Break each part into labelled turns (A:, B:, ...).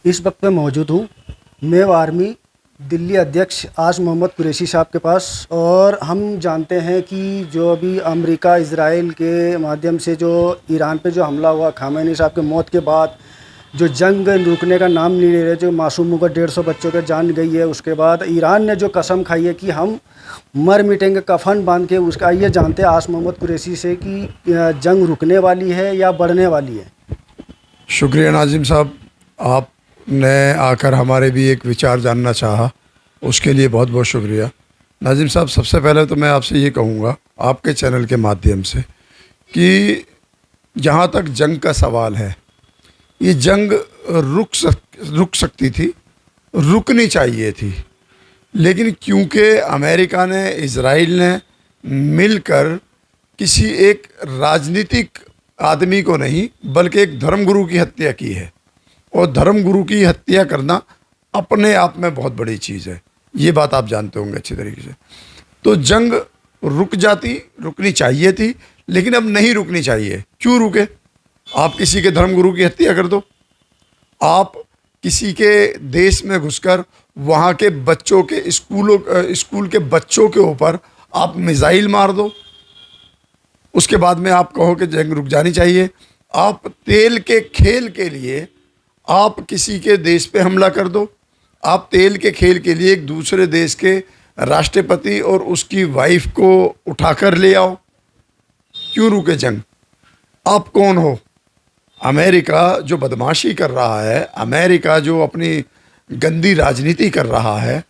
A: इस वक्त मैं मौजूद हूँ मेव आर्मी दिल्ली अध्यक्ष आज मोहम्मद कुरैशी साहब के पास। और हम जानते हैं कि जो अभी अमेरिका इजराइल के माध्यम से जो ईरान पे जो हमला हुआ, खामेनी साहब के मौत के बाद जो जंग रुकने का नाम नहीं ले रहे, जो मासूमों का 150 बच्चों की जान गई है, उसके बाद ईरान ने जो कसम खाई है कि हम मर मिटेंगे कफन बांध के, उसका ये जानते हैं आस मोहम्मद कुरैशी से कि जंग रुकने वाली है या बढ़ने वाली है।
B: शुक्रिया नाजिम साहब, आपने आकर हमारे भी एक विचार जानना चाहा, उसके लिए बहुत बहुत शुक्रिया। नाजिम साहब, सबसे पहले तो मैं आपसे ये कहूँगा आपके चैनल के माध्यम से कि जहाँ तक जंग का सवाल है, ये जंग रुक सकती थी, रुकनी चाहिए थी, लेकिन क्योंकि अमेरिका ने, इज़राइल ने मिलकर किसी एक राजनीतिक आदमी को नहीं बल्कि एक धर्मगुरु की हत्या की है, और धर्मगुरु की हत्या करना अपने आप में बहुत बड़ी चीज़ है। ये बात आप जानते होंगे अच्छी तरीके से। तो जंग रुकनी चाहिए थी, लेकिन अब नहीं रुकनी चाहिए। क्यों रुके? आप किसी के धर्मगुरु की हत्या कर दो, आप किसी के देश में घुसकर वहाँ के बच्चों के स्कूल के बच्चों के ऊपर आप मिसाइल मार दो, उसके बाद में आप कहो कि जंग रुक जानी चाहिए। आप तेल के खेल के लिए आप किसी के देश पे हमला कर दो, आप तेल के खेल के लिए एक दूसरे देश के राष्ट्रपति और उसकी वाइफ को उठाकर ले आओ। क्यों रुके जंग? आप कौन हो? अमेरिका जो बदमाशी कर रहा है, अमेरिका जो अपनी गंदी राजनीति कर रहा है,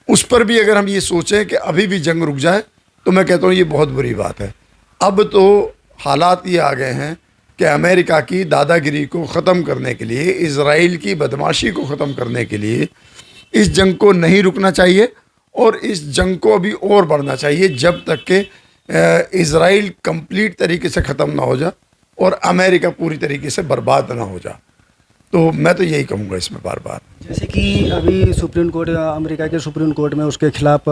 B: उस पर भी अगर हम ये सोचें कि अभी भी जंग रुक जाए, तो मैं कहता हूँ ये बहुत बुरी बात है। अब तो हालात ये आ गए हैं कि अमेरिका की दादागिरी को ख़त्म करने के लिए, इज़राइल की बदमाशी को ख़त्म करने के लिए इस जंग को नहीं रुकना चाहिए, और इस जंग को अभी और बढ़ना चाहिए जब तक कि इज़राइल कंप्लीट तरीके से ख़त्म ना हो जाए और अमेरिका पूरी तरीके से बर्बाद ना हो जाए। तो मैं तो यही कहूँगा इसमें बार बार।
A: जैसे कि अभी सुप्रीम कोर्ट, अमेरिका के सुप्रीम कोर्ट में उसके खिलाफ,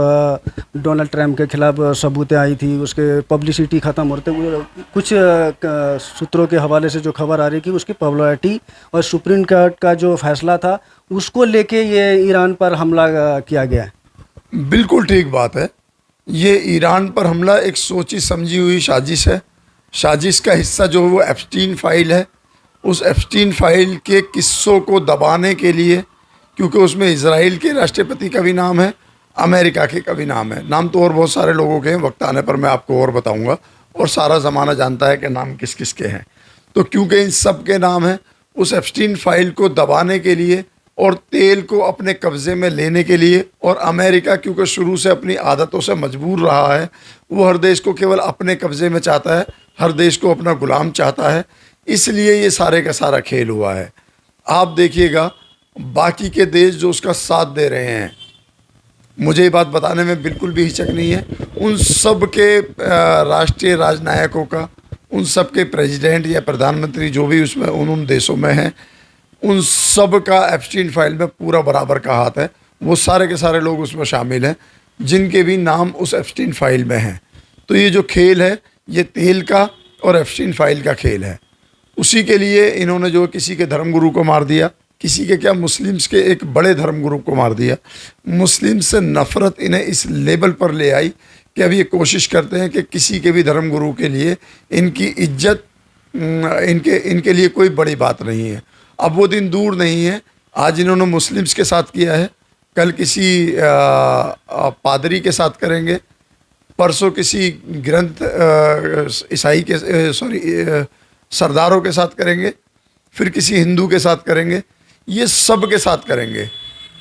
A: डोनाल्ड ट्रंप के खिलाफ सबूतें आई थी, उसके पब्लिसिटी ख़त्म होते हुए कुछ सूत्रों के हवाले से जो खबर आ रही कि उसकी पॉपुलैरिटी और सुप्रीम कोर्ट का जो फैसला था उसको लेके ये ईरान पर हमला किया गया है।
B: बिल्कुल ठीक बात है। ये ईरान पर हमला एक सोची समझी हुई साजिश है। साजिश का हिस्सा जो वो एप्स्टीन फाइल है, उस एप्स्टीन फाइल के किस्सों को दबाने के लिए, क्योंकि उसमें इज़राइल के राष्ट्रपति का भी नाम है, अमेरिका के का भी नाम है, नाम तो और बहुत सारे लोगों के हैं, वक्त आने पर मैं आपको और बताऊंगा, और सारा ज़माना जानता है कि नाम किस किस के हैं। तो क्योंकि इन सब के नाम हैं, उस एप्स्टीन फाइल को दबाने के लिए और तेल को अपने कब्ज़े में लेने के लिए, और अमेरिका क्योंकि शुरू से अपनी आदतों से मजबूर रहा है, वो हर देश को केवल अपने कब्ज़े में चाहता है, हर देश को अपना गुलाम चाहता है, इसलिए ये सारे का सारा खेल हुआ है। आप देखिएगा बाकी के देश जो उसका साथ दे रहे हैं, मुझे ये बात बताने में बिल्कुल भी हिचक नहीं है, उन सब के राष्ट्रीय राजनायकों का, उन सब के प्रेसिडेंट या प्रधानमंत्री जो भी उसमें उन देशों में हैं, उन सब का एप्स्टीन फाइल में पूरा बराबर का हाथ है। वो सारे के सारे लोग उसमें शामिल हैं जिनके भी नाम उस एप्स्टीन फाइल में हैं। तो ये जो खेल है, ये तेल का और एप्स्टीन फाइल का खेल है। उसी के लिए इन्होंने जो किसी के धर्मगुरु को मार दिया, किसी के क्या, मुस्लिम्स के एक बड़े धर्मगुरु को मार दिया। मुस्लिम से नफ़रत इन्हें इस लेवल पर ले आई कि अब ये कोशिश करते हैं कि किसी के भी धर्मगुरु के लिए इनकी इज्जत, इनके लिए कोई बड़ी बात नहीं है। अब वो दिन दूर नहीं है, आज इन्होंने मुस्लिम्स के साथ किया है, कल किसी पादरी के साथ करेंगे, परसों किसी ग्रंथ ईसाई के सरदारों के साथ करेंगे, फिर किसी हिंदू के साथ करेंगे, ये सब के साथ करेंगे।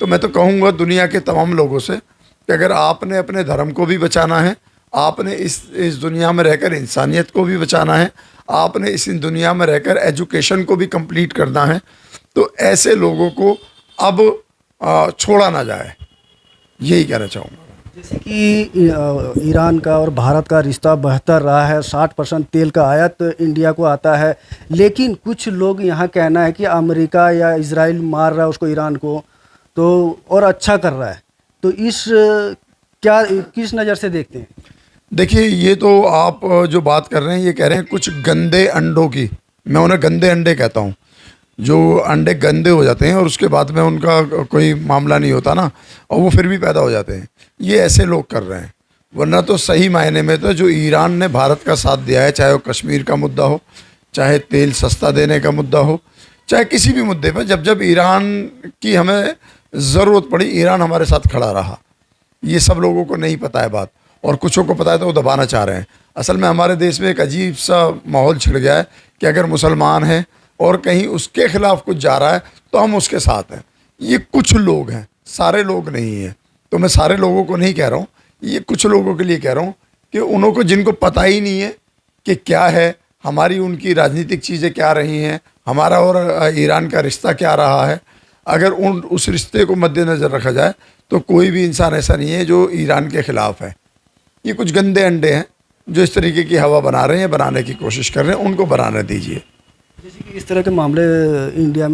B: तो मैं तो कहूँगा दुनिया के तमाम लोगों से कि अगर आपने अपने धर्म को भी बचाना है, आपने इस दुनिया में रहकर इंसानियत को भी बचाना है, आपने इस दुनिया में रहकर एजुकेशन को भी कंप्लीट करना है, तो ऐसे लोगों को अब छोड़ा ना जाए, यही कहना चाहूँगा।
A: जैसे कि ईरान का और भारत का रिश्ता बेहतर रहा है, 60% तेल का आयात इंडिया को आता है, लेकिन कुछ लोग यहाँ कहना है कि अमेरिका या इजराइल मार रहा है उसको, ईरान को, तो और अच्छा कर रहा है। तो किस नज़र से देखते हैं?
B: देखिए, ये तो आप जो बात कर रहे हैं, ये कह रहे हैं कुछ गंदे अंडों की, मैं उन्हें गंदे अंडे कहता हूँ। जो अंडे गंदे हो जाते हैं और उसके बाद में उनका कोई मामला नहीं होता ना, और वो फिर भी पैदा हो जाते हैं, ये ऐसे लोग कर रहे हैं। वरना तो सही मायने में तो जो ईरान ने भारत का साथ दिया है, चाहे वो कश्मीर का मुद्दा हो, चाहे तेल सस्ता देने का मुद्दा हो, चाहे किसी भी मुद्दे पर, जब जब ईरान की हमें ज़रूरत पड़ी, ईरान हमारे साथ खड़ा रहा। ये सब लोगों को नहीं पता है बात, और कुछों को पता है तो वो दबाना चाह रहे हैं। असल में हमारे देश में एक अजीब सा माहौल छिड़ गया है कि अगर मुसलमान है और कहीं उसके खिलाफ कुछ जा रहा है तो हम उसके साथ हैं। ये कुछ लोग हैं, सारे लोग नहीं हैं। तो मैं सारे लोगों को नहीं कह रहा हूँ, ये कुछ लोगों के लिए कह रहा हूँ कि उन्हों को, जिनको पता ही नहीं है कि क्या है हमारी उनकी राजनीतिक चीज़ें क्या रही हैं, हमारा और ईरान का रिश्ता क्या रहा है, अगर उस रिश्ते को मद्देनज़र रखा जाए तो कोई भी इंसान ऐसा नहीं है जो ईरान के ख़िलाफ़ है। ये कुछ गंदे अंडे हैं जो इस तरीके की हवा बना रहे हैं, बनाने की कोशिश कर रहे हैं, उनको बनाने दीजिए।
A: जैसे कि इस तरह के मामले इंडिया में